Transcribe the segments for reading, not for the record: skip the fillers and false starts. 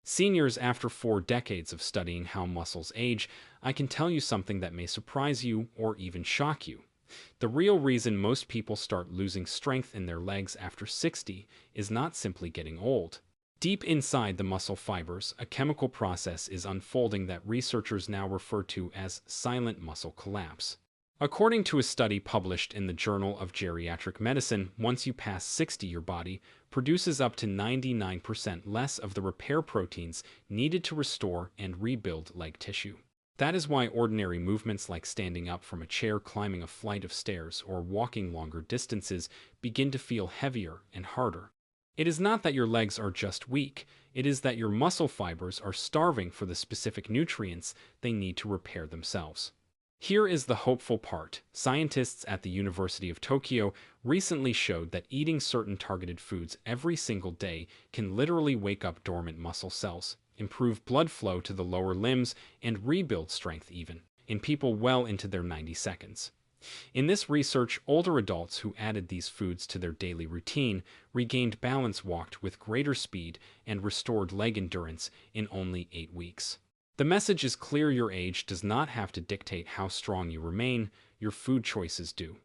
Seniors, after 4 decades of studying how muscles age, I can tell you something that may surprise you or even shock you. The real reason most people start losing strength in their legs after 60 is not simply getting old. Deep inside the muscle fibers, a chemical process is unfolding that researchers now refer to as silent muscle collapse. According to a study published in the Journal of Geriatric Medicine, once you pass 60, your body produces up to 99% less of the repair proteins needed to restore and rebuild leg tissue. That is why ordinary movements like standing up from a chair, climbing a flight of stairs, or walking longer distances begin to feel heavier and harder. It is not that your legs are just weak, it is that your muscle fibers are starving for the specific nutrients they need to repair themselves. Here is the hopeful part. Scientists at the University of Tokyo recently showed that eating certain targeted foods every single day can literally wake up dormant muscle cells, improve blood flow to the lower limbs, and rebuild strength even in people well into their 90 seconds. In this research, older adults who added these foods to their daily routine regained balance, walked with greater speed, and restored leg endurance in only 8 weeks. The message is clear: your age does not have to dictate how strong you remain, your food choices do.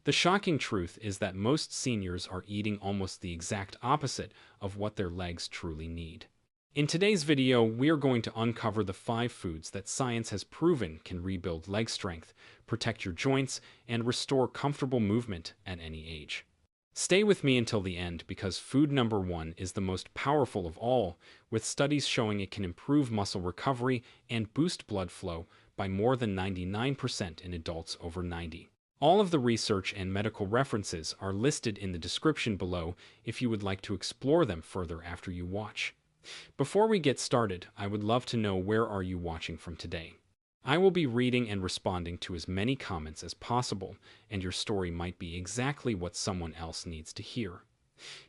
The shocking truth is that most seniors are eating almost the exact opposite of what their legs truly need. In today's video, we are going to uncover the 5 foods that science has proven can rebuild leg strength, protect your joints, and restore comfortable movement at any age. Stay with me until the end, because food number 1 is the most powerful of all, with studies showing it can improve muscle recovery and boost blood flow by more than 99% in adults over 90. All of the research and medical references are listed in the description below if you would like to explore them further after you watch. Before we get started, I would love to know, where are you watching from today? I will be reading and responding to as many comments as possible, and your story might be exactly what someone else needs to hear.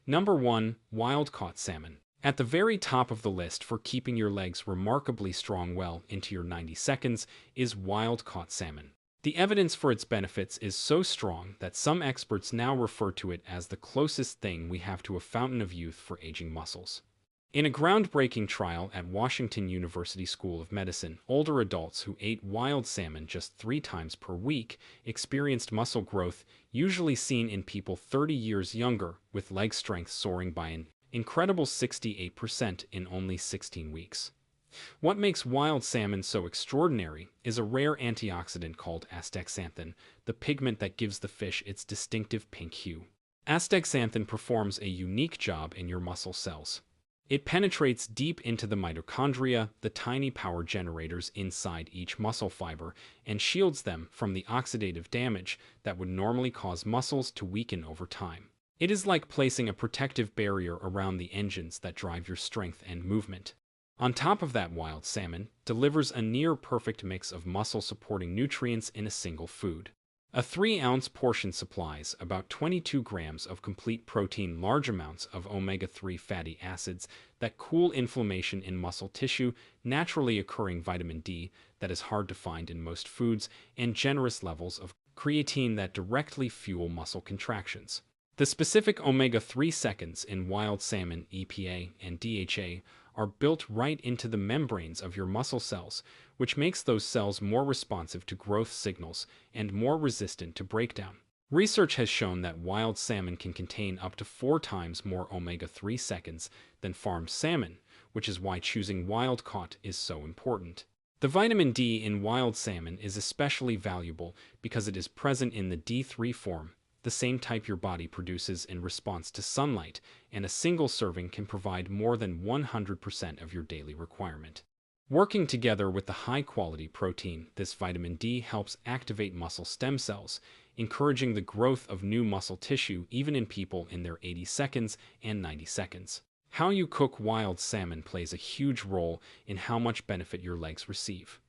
Number 1. Wild-caught salmon. At the very top of the list for keeping your legs remarkably strong well into your 90 seconds is wild-caught salmon. The evidence for its benefits is so strong that some experts now refer to it as the closest thing we have to a fountain of youth for aging muscles. In a groundbreaking trial at Washington University School of Medicine, older adults who ate wild salmon just 3 times per week experienced muscle growth usually seen in people 30 years younger, with leg strength soaring by an incredible 68% in only 16 weeks. What makes wild salmon so extraordinary is a rare antioxidant called astaxanthin, the pigment that gives the fish its distinctive pink hue. Astaxanthin performs a unique job in your muscle cells. It penetrates deep into the mitochondria, the tiny power generators inside each muscle fiber, and shields them from the oxidative damage that would normally cause muscles to weaken over time. It is like placing a protective barrier around the engines that drive your strength and movement. On top of that, wild salmon delivers a near-perfect mix of muscle-supporting nutrients in a single food. A 3-ounce portion supplies about 22 grams of complete protein, large amounts of omega-3 fatty acids that cool inflammation in muscle tissue, naturally occurring vitamin D that is hard to find in most foods, and generous levels of creatine that directly fuel muscle contractions. The specific omega-3 seconds in wild salmon, EPA and DHA, are built right into the membranes of your muscle cells, which makes those cells more responsive to growth signals and more resistant to breakdown. Research has shown that wild salmon can contain up to 4 times more omega-3 seconds than farmed salmon, which is why choosing wild-caught is so important. The vitamin D in wild salmon is especially valuable because it is present in the D3 form, the same type your body produces in response to sunlight, and a single serving can provide more than 100% of your daily requirement. Working together with the high-quality protein, this vitamin D helps activate muscle stem cells, encouraging the growth of new muscle tissue even in people in their 80 seconds and 90 seconds. How you cook wild salmon plays a huge role in how much benefit your legs receive.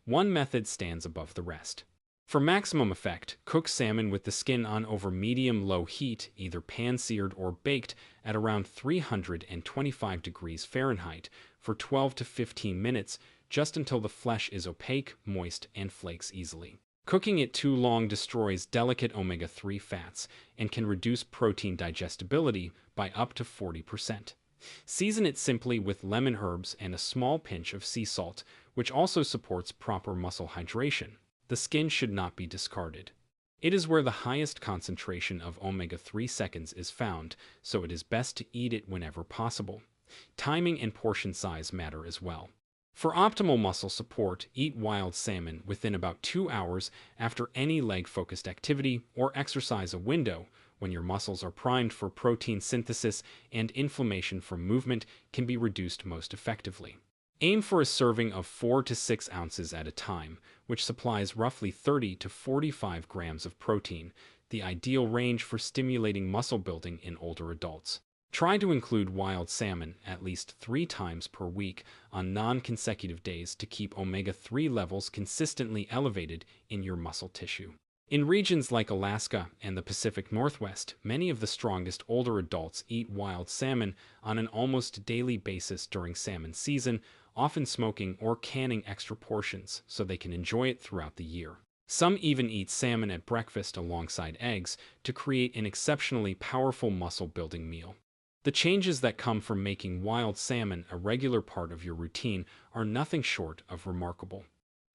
One method stands above the rest. For maximum effect, cook salmon with the skin on over medium-low heat, either pan-seared or baked at around 325 degrees Fahrenheit for 12 to 15 minutes, just until the flesh is opaque, moist, and flakes easily. Cooking it too long destroys delicate omega-3 fats and can reduce protein digestibility by up to 40%. Season it simply with lemon herbs and a small pinch of sea salt, which also supports proper muscle hydration. The skin should not be discarded. It is where the highest concentration of omega-3 seconds is found, so it is best to eat it whenever possible. Timing and portion size matter as well. For optimal muscle support, eat wild salmon within about 2 hours after any leg-focused activity or exercise a window when your muscles are primed for protein synthesis and inflammation from movement can be reduced most effectively. Aim for a serving of 4 to 6 ounces at a time, which supplies roughly 30 to 45 grams of protein, the ideal range for stimulating muscle building in older adults. Try to include wild salmon at least 3 times per week on non-consecutive days to keep omega-3 levels consistently elevated in your muscle tissue. In regions like Alaska and the Pacific Northwest, many of the strongest older adults eat wild salmon on an almost daily basis during salmon season, often smoking or canning extra portions so they can enjoy it throughout the year. Some even eat salmon at breakfast alongside eggs to create an exceptionally powerful muscle-building meal. The changes that come from making wild salmon a regular part of your routine are nothing short of remarkable.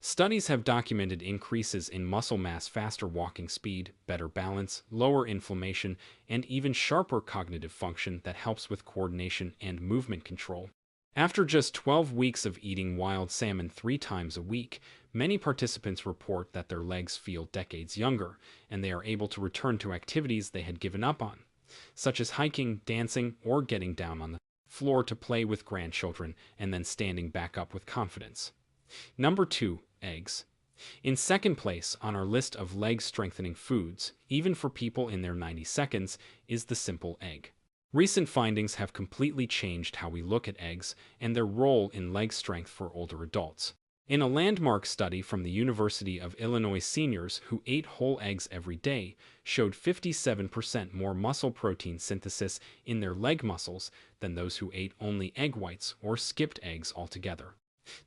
Studies have documented increases in muscle mass, faster walking speed, better balance, lower inflammation, and even sharper cognitive function that helps with coordination and movement control. After just 12 weeks of eating wild salmon 3 times a week, many participants report that their legs feel decades younger, and they are able to return to activities they had given up on, such as hiking, dancing, or getting down on the floor to play with grandchildren and then standing back up with confidence. Number 2. Eggs. In second place on our list of leg-strengthening foods, even for people in their 90 seconds, is the simple egg. Recent findings have completely changed how we look at eggs and their role in leg strength for older adults. In a landmark study from the University of Illinois, seniors who ate whole eggs every day showed 57% more muscle protein synthesis in their leg muscles than those who ate only egg whites or skipped eggs altogether.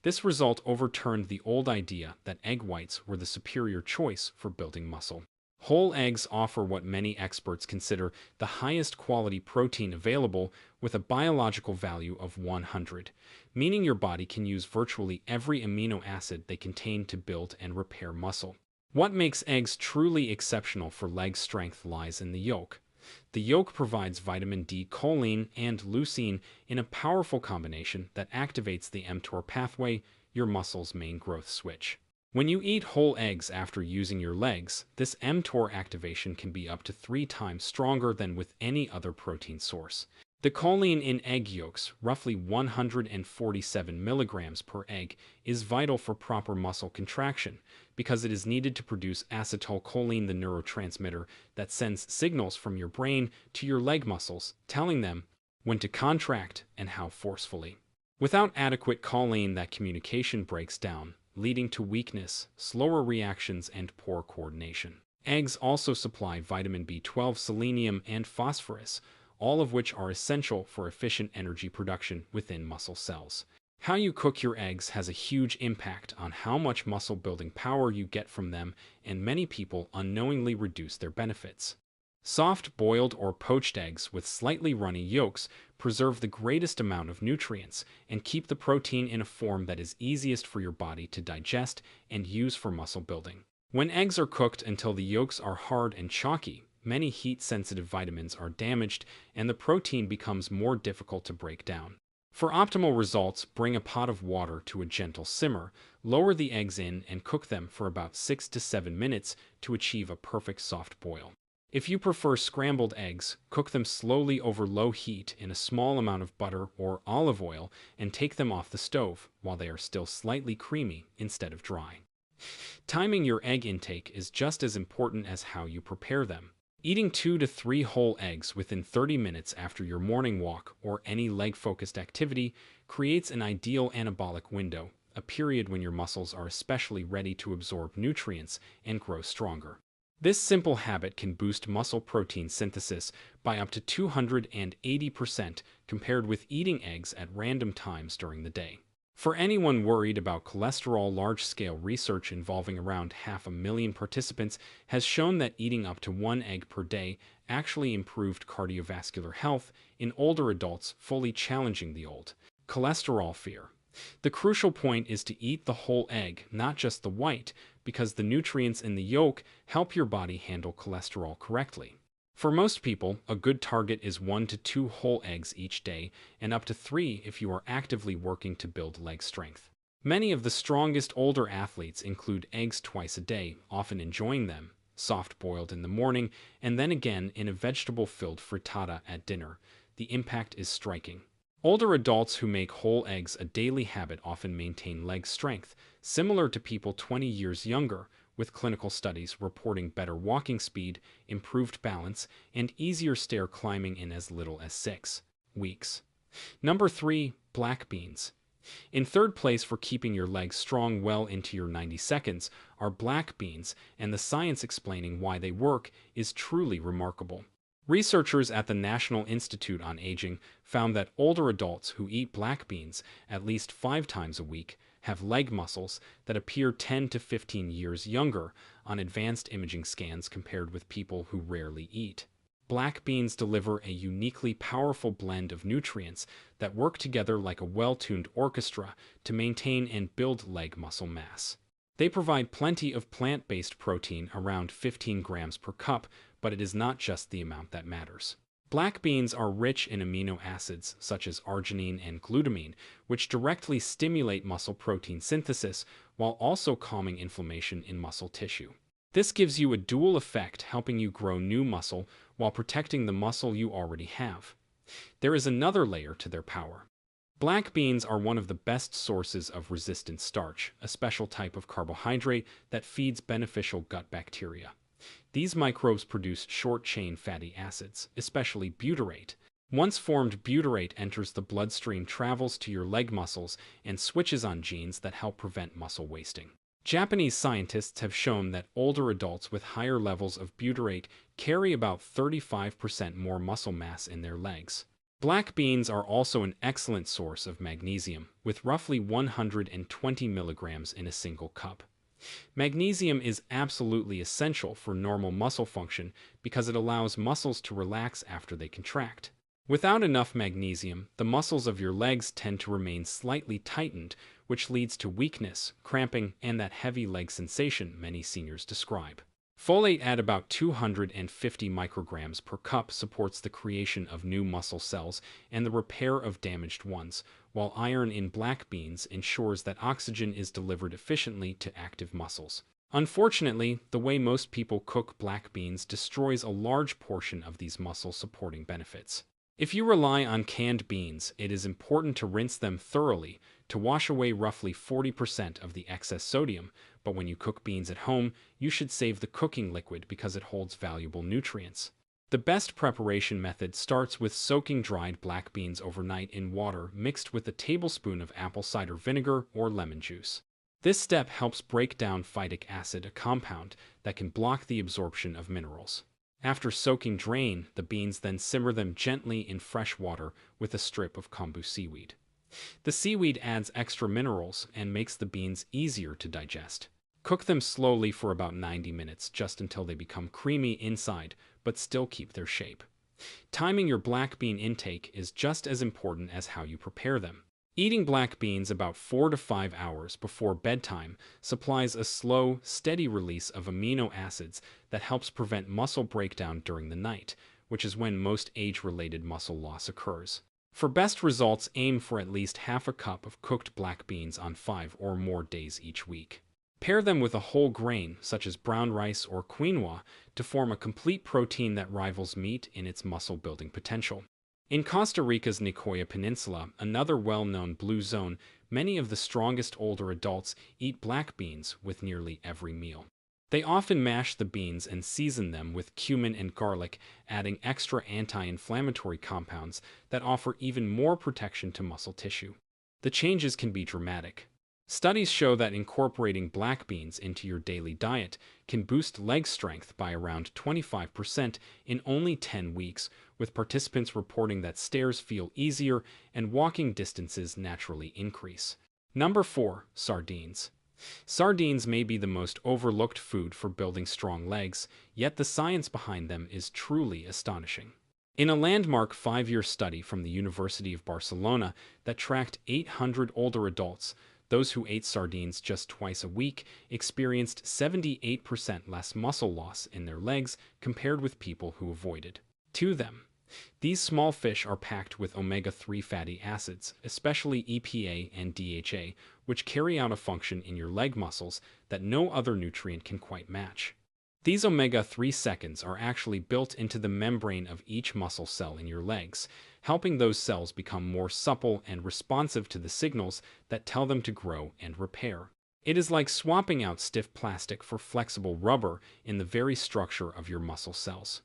This result overturned the old idea that egg whites were the superior choice for building muscle. Whole eggs offer what many experts consider the highest quality protein available, with a biological value of 100, meaning your body can use virtually every amino acid they contain to build and repair muscle. What makes eggs truly exceptional for leg strength lies in the yolk. The yolk provides vitamin D, choline, and leucine in a powerful combination that activates the mTOR pathway, your muscle's main growth switch. When you eat whole eggs after using your legs, this mTOR activation can be up to 3 times stronger than with any other protein source. The choline in egg yolks, roughly 147 milligrams per egg, is vital for proper muscle contraction because it is needed to produce acetylcholine, the neurotransmitter that sends signals from your brain to your leg muscles, telling them when to contract and how forcefully. Without adequate choline, that communication breaks down, leading to weakness, slower reactions, and poor coordination. Eggs also supply vitamin B12, selenium, and phosphorus, all of which are essential for efficient energy production within muscle cells. How you cook your eggs has a huge impact on how much muscle building power you get from them, and many people unknowingly reduce their benefits. Soft boiled or poached eggs with slightly runny yolks preserve the greatest amount of nutrients and keep the protein in a form that is easiest for your body to digest and use for muscle building. When eggs are cooked until the yolks are hard and chalky, many heat-sensitive vitamins are damaged and the protein becomes more difficult to break down. For optimal results, bring a pot of water to a gentle simmer, lower the eggs in, and cook them for about 6 to 7 minutes to achieve a perfect soft boil. If you prefer scrambled eggs, cook them slowly over low heat in a small amount of butter or olive oil and take them off the stove while they are still slightly creamy instead of dry. Timing your egg intake is just as important as how you prepare them. Eating 2 to 3 whole eggs within 30 minutes after your morning walk or any leg-focused activity creates an ideal anabolic window, a period when your muscles are especially ready to absorb nutrients and grow stronger. This simple habit can boost muscle protein synthesis by up to 280% compared with eating eggs at random times during the day. For anyone worried about cholesterol, large-scale research involving around 500,000 participants has shown that eating up to 1 egg per day actually improved cardiovascular health in older adults, fully challenging the old cholesterol fear. The crucial point is to eat the whole egg, not just the white, because the nutrients in the yolk help your body handle cholesterol correctly. For most people, a good target is 1 to 2 whole eggs each day, and up to 3 if you are actively working to build leg strength. Many of the strongest older athletes include eggs twice a day, often enjoying them, soft-boiled in the morning, and then again in a vegetable-filled frittata at dinner. The impact is striking. Older adults who make whole eggs a daily habit often maintain leg strength, similar to people 20 years younger, with clinical studies reporting better walking speed, improved balance, and easier stair climbing in as little as 6 weeks. Number 3. Black beans. In third place for keeping your legs strong well into your 90 seconds are black beans, and the science explaining why they work is truly remarkable. Researchers at the National Institute on Aging found that older adults who eat black beans at least 5 times a week have leg muscles that appear 10 to 15 years younger on advanced imaging scans compared with people who rarely eat. Black beans deliver a uniquely powerful blend of nutrients that work together like a well-tuned orchestra to maintain and build leg muscle mass. They provide plenty of plant-based protein, around 15 grams per cup, but it is not just the amount that matters. Black beans are rich in amino acids such as arginine and glutamine, which directly stimulate muscle protein synthesis while also calming inflammation in muscle tissue. This gives you a dual effect, helping you grow new muscle while protecting the muscle you already have. There is another layer to their power. Black beans are one of the best sources of resistant starch, a special type of carbohydrate that feeds beneficial gut bacteria. These microbes produce short-chain fatty acids, especially butyrate. Once formed, butyrate enters the bloodstream, travels to your leg muscles, and switches on genes that help prevent muscle wasting. Japanese scientists have shown that older adults with higher levels of butyrate carry about 35% more muscle mass in their legs. Black beans are also an excellent source of magnesium, with roughly 120 milligrams in a single cup. Magnesium is absolutely essential for normal muscle function because it allows muscles to relax after they contract. Without enough magnesium, the muscles of your legs tend to remain slightly tightened, which leads to weakness, cramping, and that heavy leg sensation many seniors describe. Folate at about 250 micrograms per cup supports the creation of new muscle cells and the repair of damaged ones, while iron in black beans ensures that oxygen is delivered efficiently to active muscles. Unfortunately, the way most people cook black beans destroys a large portion of these muscle-supporting benefits. If you rely on canned beans, it is important to rinse them thoroughly to wash away roughly 40% of the excess sodium, but when you cook beans at home, you should save the cooking liquid because it holds valuable nutrients. The best preparation method starts with soaking dried black beans overnight in water mixed with a tablespoon of apple cider vinegar or lemon juice. This step helps break down phytic acid, a compound that can block the absorption of minerals. After soaking, drain the beans, then simmer them gently in fresh water with a strip of kombu seaweed. The seaweed adds extra minerals and makes the beans easier to digest. Cook them slowly for about 90 minutes, just until they become creamy inside, but still keep their shape. Timing your black bean intake is just as important as how you prepare them. Eating black beans about 4 to 5 hours before bedtime supplies a slow, steady release of amino acids that helps prevent muscle breakdown during the night, which is when most age-related muscle loss occurs. For best results, aim for at least half a cup of cooked black beans on 5 or more days each week. Pair them with a whole grain, such as brown rice or quinoa, to form a complete protein that rivals meat in its muscle-building potential. In Costa Rica's Nicoya Peninsula, another well-known blue zone, many of the strongest older adults eat black beans with nearly every meal. They often mash the beans and season them with cumin and garlic, adding extra anti-inflammatory compounds that offer even more protection to muscle tissue. The changes can be dramatic. Studies show that incorporating black beans into your daily diet can boost leg strength by around 25% in only 10 weeks, with participants reporting that stairs feel easier and walking distances naturally increase. Number 4. Sardines. Sardines may be the most overlooked food for building strong legs, yet the science behind them is truly astonishing. In a landmark 5-year study from the University of Barcelona that tracked 800 older adults, those who ate sardines just twice a week experienced 78% less muscle loss in their legs compared with people who avoided to them. These small fish are packed with omega-3 fatty acids, especially EPA and DHA, which carry out a function in your leg muscles that no other nutrient can quite match. These omega-3 seconds are actually built into the membrane of each muscle cell in your legs, helping those cells become more supple and responsive to the signals that tell them to grow and repair. It is like swapping out stiff plastic for flexible rubber in the very structure of your muscle cells.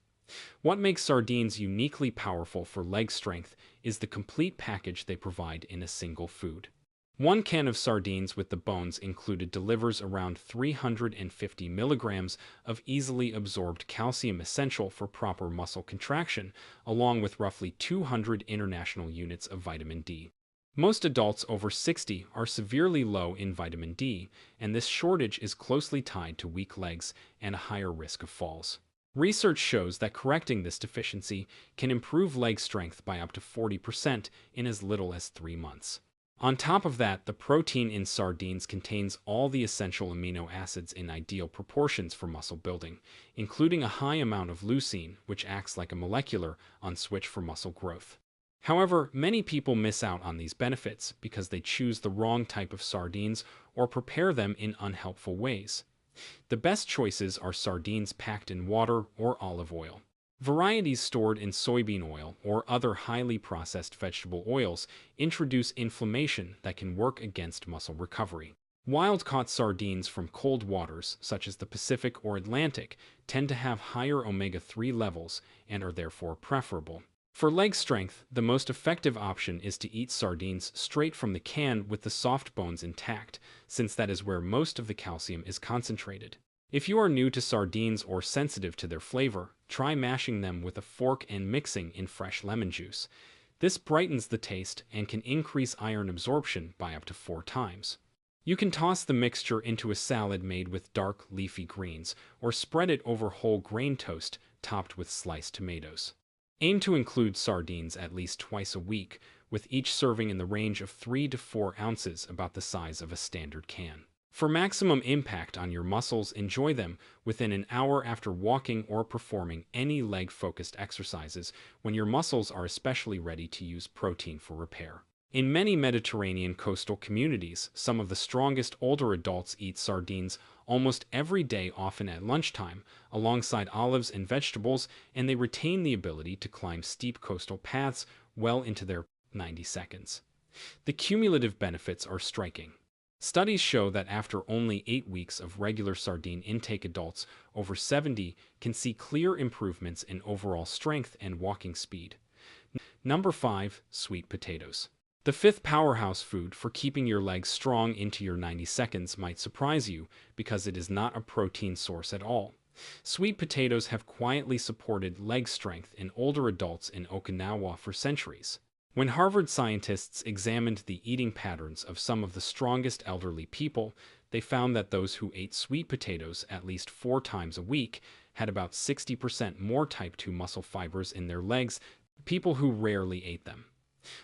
What makes sardines uniquely powerful for leg strength is the complete package they provide in a single food. One can of sardines with the bones included delivers around 350 milligrams of easily absorbed calcium essential for proper muscle contraction, along with roughly 200 international units of vitamin D. Most adults over 60 are severely low in vitamin D, and this shortage is closely tied to weak legs and a higher risk of falls. Research shows that correcting this deficiency can improve leg strength by up to 40% in as little as 3 months. On top of that, the protein in sardines contains all the essential amino acids in ideal proportions for muscle building, including a high amount of leucine, which acts like a molecular on-switch for muscle growth. However, many people miss out on these benefits because they choose the wrong type of sardines or prepare them in unhelpful ways. The best choices are sardines packed in water or olive oil. Varieties stored in soybean oil or other highly processed vegetable oils introduce inflammation that can work against muscle recovery. Wild-caught sardines from cold waters, such as the Pacific or Atlantic, tend to have higher omega-3 levels and are therefore preferable. For leg strength, the most effective option is to eat sardines straight from the can with the soft bones intact, since that is where most of the calcium is concentrated. If you are new to sardines or sensitive to their flavor, try mashing them with a fork and mixing in fresh lemon juice. This brightens the taste and can increase iron absorption by up to 4 times. You can toss the mixture into a salad made with dark leafy greens, or spread it over whole grain toast topped with sliced tomatoes. Aim to include sardines at least twice a week, with each serving in the range of 3 to 4 ounces, about the size of a standard can. For maximum impact on your muscles, enjoy them within an hour after walking or performing any leg-focused exercises when your muscles are especially ready to use protein for repair. In many Mediterranean coastal communities, some of the strongest older adults eat sardines almost every day, often at lunchtime, alongside olives and vegetables, and they retain the ability to climb steep coastal paths well into their 90 seconds. The cumulative benefits are striking. Studies show that after only 8 weeks of regular sardine intake, adults over 70 can see clear improvements in overall strength and walking speed. Number 5. Sweet potatoes. The fifth powerhouse food for keeping your legs strong into your 90 seconds might surprise you because it is not a protein source at all. Sweet potatoes have quietly supported leg strength in older adults in Okinawa for centuries. When Harvard scientists examined the eating patterns of some of the strongest elderly people, they found that those who ate sweet potatoes at least 4 times a week had about 60% more type 2 muscle fibers in their legs than people who rarely ate them.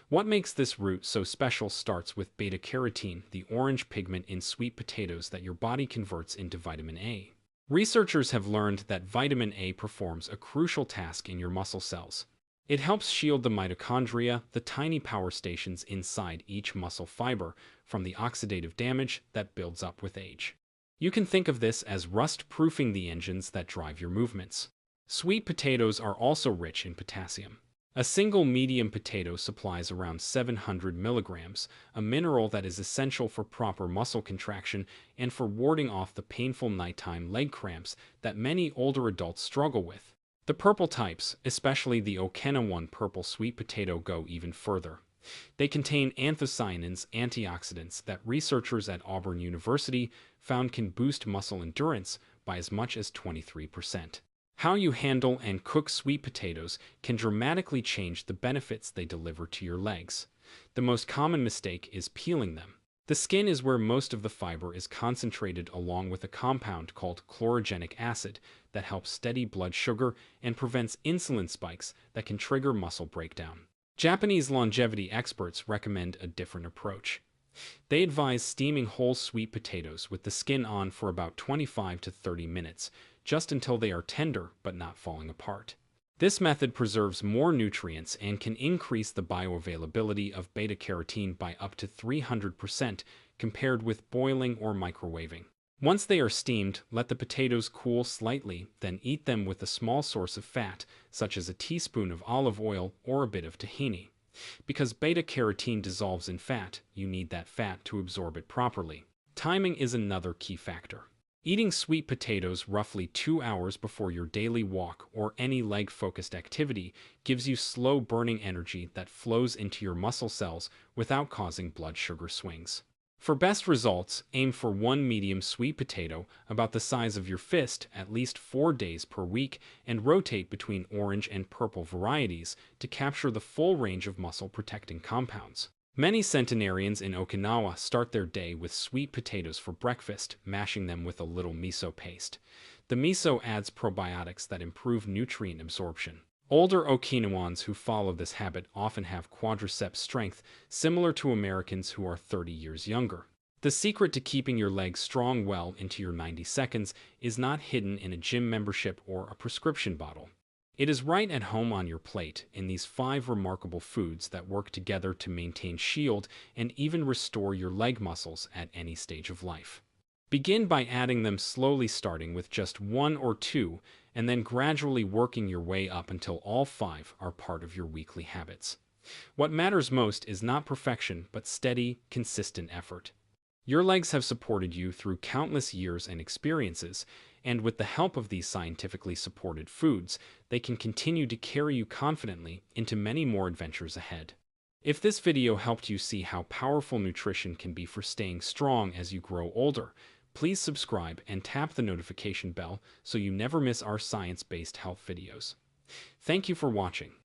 What makes this root so special starts with beta-carotene, the orange pigment in sweet potatoes that your body converts into vitamin A. Researchers have learned that vitamin A performs a crucial task in your muscle cells. It helps shield the mitochondria, the tiny power stations inside each muscle fiber, from the oxidative damage that builds up with age. You can think of this as rust-proofing the engines that drive your movements. Sweet potatoes are also rich in potassium. A single medium potato supplies around 700 milligrams, a mineral that is essential for proper muscle contraction and for warding off the painful nighttime leg cramps that many older adults struggle with. The purple types, especially the Okinawan purple sweet potato, go even further. They contain anthocyanins, antioxidants that researchers at Auburn University found can boost muscle endurance by as much as 23%. How you handle and cook sweet potatoes can dramatically change the benefits they deliver to your legs. The most common mistake is peeling them. The skin is where most of the fiber is concentrated, along with a compound called chlorogenic acid that helps steady blood sugar and prevents insulin spikes that can trigger muscle breakdown. Japanese longevity experts recommend a different approach. They advise steaming whole sweet potatoes with the skin on for about 25 to 30 minutes, just until they are tender but not falling apart. This method preserves more nutrients and can increase the bioavailability of beta-carotene by up to 300% compared with boiling or microwaving. Once they are steamed, let the potatoes cool slightly, then eat them with a small source of fat, such as a teaspoon of olive oil or a bit of tahini. Because beta-carotene dissolves in fat, you need that fat to absorb it properly. Timing is another key factor. Eating sweet potatoes roughly 2 hours before your daily walk or any leg-focused activity gives you slow burning energy that flows into your muscle cells without causing blood sugar swings. For best results, aim for one medium sweet potato about the size of your fist at least 4 days per week and rotate between orange and purple varieties to capture the full range of muscle-protecting compounds. Many centenarians in Okinawa start their day with sweet potatoes for breakfast, mashing them with a little miso paste. The miso adds probiotics that improve nutrient absorption. Older Okinawans who follow this habit often have quadriceps strength, similar to Americans who are 30 years younger. The secret to keeping your legs strong well into your 90 seconds is not hidden in a gym membership or a prescription bottle. It is right at home on your plate in these 5 remarkable foods that work together to maintain shield and even restore your leg muscles at any stage of life. Begin by adding them slowly, starting with just 1 or 2, and then gradually working your way up until all 5 are part of your weekly habits. What matters most is not perfection, but steady, consistent effort. Your legs have supported you through countless years and experiences, and with the help of these scientifically supported foods, they can continue to carry you confidently into many more adventures ahead. If this video helped you see how powerful nutrition can be for staying strong as you grow older, please subscribe and tap the notification bell so you never miss our science-based health videos. Thank you for watching.